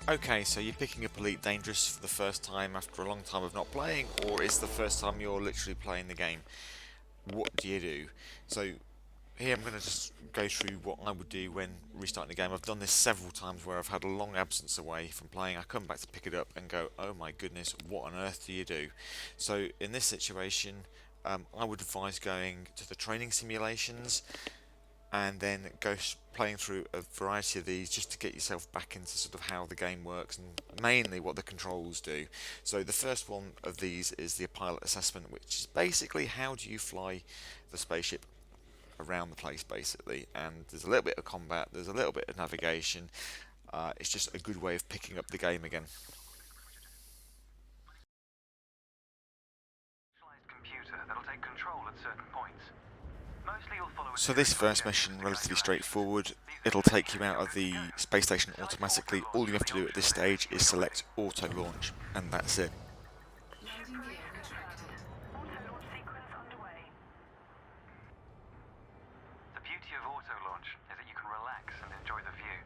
Okay, so you're picking up Elite Dangerous for the first time after a long time of not playing, or it's the first time you're literally playing the game. What do you do? So here I'm going to just go through what I would do when restarting the game. I've done this several times where I've had a long absence away from playing. I come back to pick it up and go, oh my goodness, what on earth do you do? So in this situation, I would advise going to the training simulations and then playing through a variety of these just to get yourself back into sort of how the game works and mainly what the controls do. So the first one of these is the pilot assessment, which is basically how do you fly the spaceship around the place basically, and there's a little bit of combat, there's a little bit of navigation. It's just a good way of picking up the game again. Computer that'll take control at certain points. Mostly you'll follow So this first mission, relatively straightforward. It'll take you out of the space station automatically. All you have to do at this stage is select auto launch, and that's it. Landing gear retracted. Auto launch sequence underway. The beauty of auto launch is that you can relax and enjoy the view.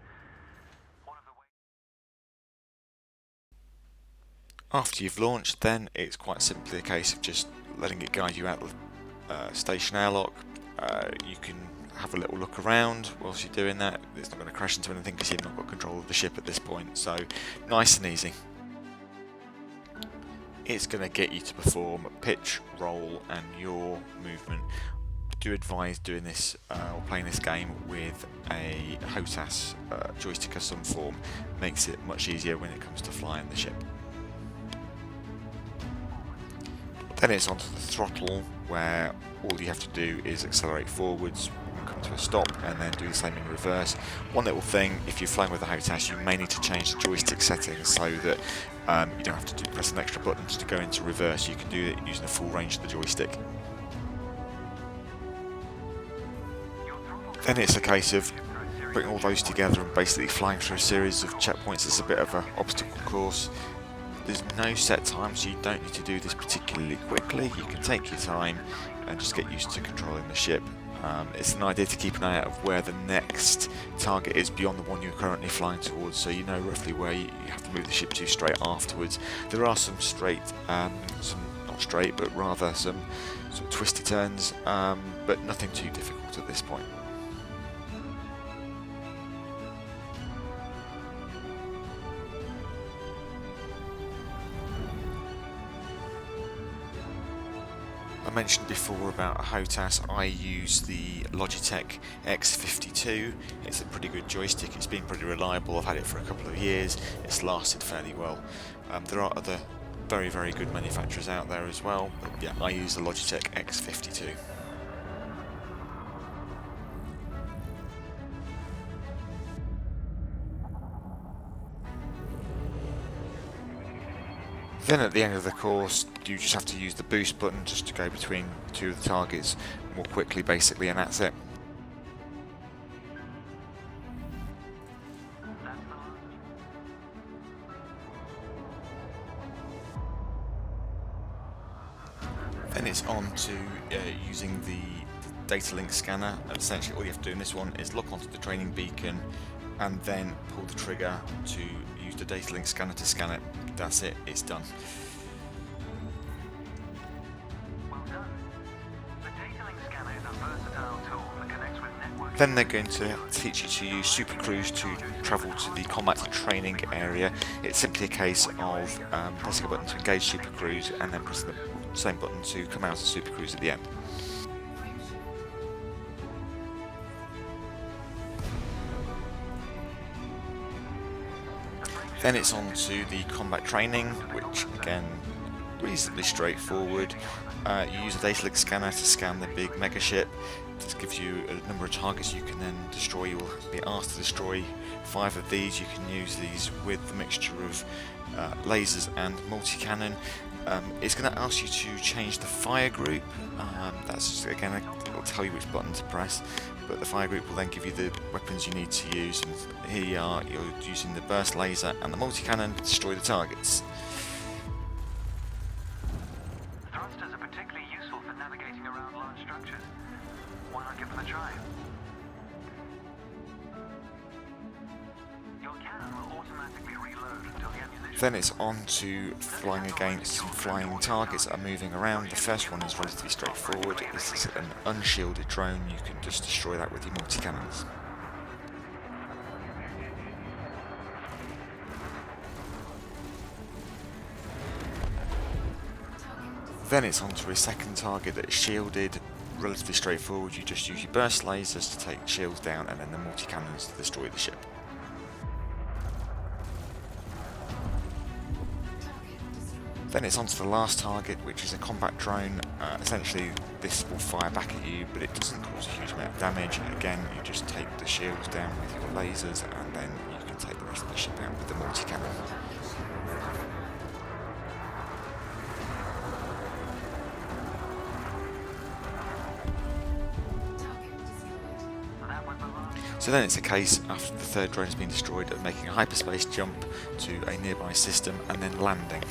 One of the ways. After you've launched, then it's quite simply a case of just letting it guide you out of the station airlock. You can have a little look around whilst you're doing that. It's not going to crash into anything because you've not got control of the ship at this point, so nice and easy. It's going to get you to perform pitch, roll and yaw movement. Do advise doing this or playing this game with a HOTAS joystick of some form. Makes it much easier when it comes to flying the ship. Then it's onto the throttle, where all you have to do is accelerate forwards, come to a stop, and then do the same in reverse. One little thing, if you're flying with the HOTAS, you may need to change the joystick settings so that you don't have to press an extra button to go into reverse. You can do it using the full range of the joystick. Then it's a case of putting all those together and basically flying through a series of checkpoints. It's a bit of an obstacle course. There's no set time, so you don't need to do this particularly quickly. You can take your time and just get used to controlling the ship. It's an idea to keep an eye out of where the next target is beyond the one you're currently flying towards, so you know roughly where you have to move the ship to straight afterwards. There are some not straight, but rather some twisty turns, but nothing too difficult at this point. I mentioned before about a HOTAS. I use the Logitech X52. It's a pretty good joystick, it's been pretty reliable, I've had it for a couple of years, it's lasted fairly well. There are other very good manufacturers out there as well, but yeah, I use the Logitech X52. Then at the end of the course, you just have to use the boost button just to go between two of the targets more quickly basically, and that's it. Then it's on to using the data link scanner. Essentially all you have to do in this one is look onto the training beacon and then pull the trigger to use the data link scanner to scan it. That's it, it's done. Well done. The data link scanner is a versatile tool that connects with network. Then they're going to teach you to use Supercruise to travel to the combat training area. It's simply a case of pressing a button to engage Supercruise and then pressing the same button to come out of Supercruise at the end. Then it's on to the combat training, which again, reasonably straightforward. You use a data link scanner to scan the big mega ship. This gives you a number of targets you can then destroy. You will be asked to destroy 5 of these. You can use these with the mixture of lasers and multi-cannon. It's going to ask you to change the fire group. That's just, again, it'll tell you which button to press, but the fire group will then give you the weapons you need to use. And here you are, you're using the burst laser and the multi-cannon to destroy the targets. Thrusters are particularly useful for navigating around large structures. Why not give them a try? Your cannon will automatically reload Then it's on to flying against some flying targets that are moving around. The first one is relatively straightforward. This is an unshielded drone. You can just destroy that with your multi-cannons. Then it's on to a second target that is shielded. Relatively straightforward. You just use your burst lasers to take shields down and then the multi-cannons to destroy the ship. Then it's on to the last target, which is a combat drone. Essentially, this will fire back at you, but it doesn't cause a huge amount of damage. Again, you just take the shields down with your lasers, and then you can take the rest of the ship out with the multi-cannon. So then it's a case, after the third drone has been destroyed, of making a hyperspace jump to a nearby system and then landing.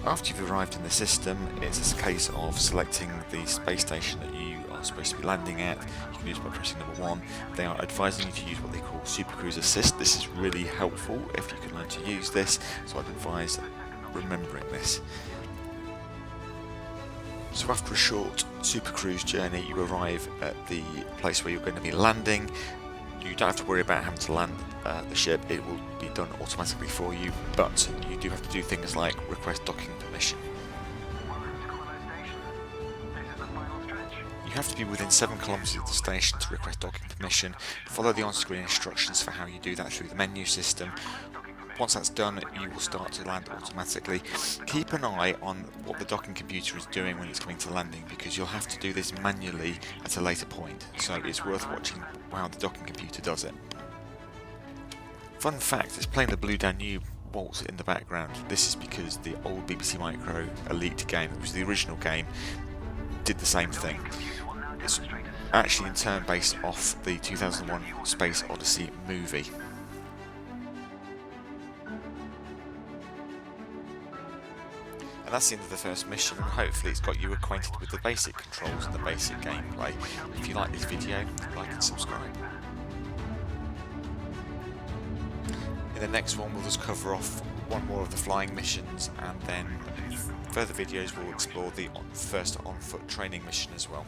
After you've arrived in the system, it's a case of selecting the space station that you are supposed to be landing at. You can use it by pressing number 1. They are advising you to use what they call Supercruise Assist. This is really helpful if you can learn to use this, so I'd advise remembering this. So after a short Supercruise journey, you arrive at the place where you're going to be landing. You don't have to worry about having to land the ship, it will be done automatically for you, but you do have to do things like request docking permission. You have to be within 7 kilometers of the station to request docking permission. Follow the on-screen instructions for how you do that through the menu system. Once that's done, you will start to land automatically. Keep an eye on what the docking computer is doing when it's coming to landing, because you'll have to do this manually at a later point, so it's worth watching how the docking computer does it. Fun fact, it's playing the Blue Danube waltz in the background. This is because the old BBC Micro Elite game, which was the original game, did the same thing. It's actually in turn based off the 2001 Space Odyssey movie. And that's the end of the first mission, and hopefully it's got you acquainted with the basic controls and the basic gameplay. If you like this video, like and subscribe. In the next one we'll just cover off one more of the flying missions, and then in further videos we'll explore the first on-foot training mission as well.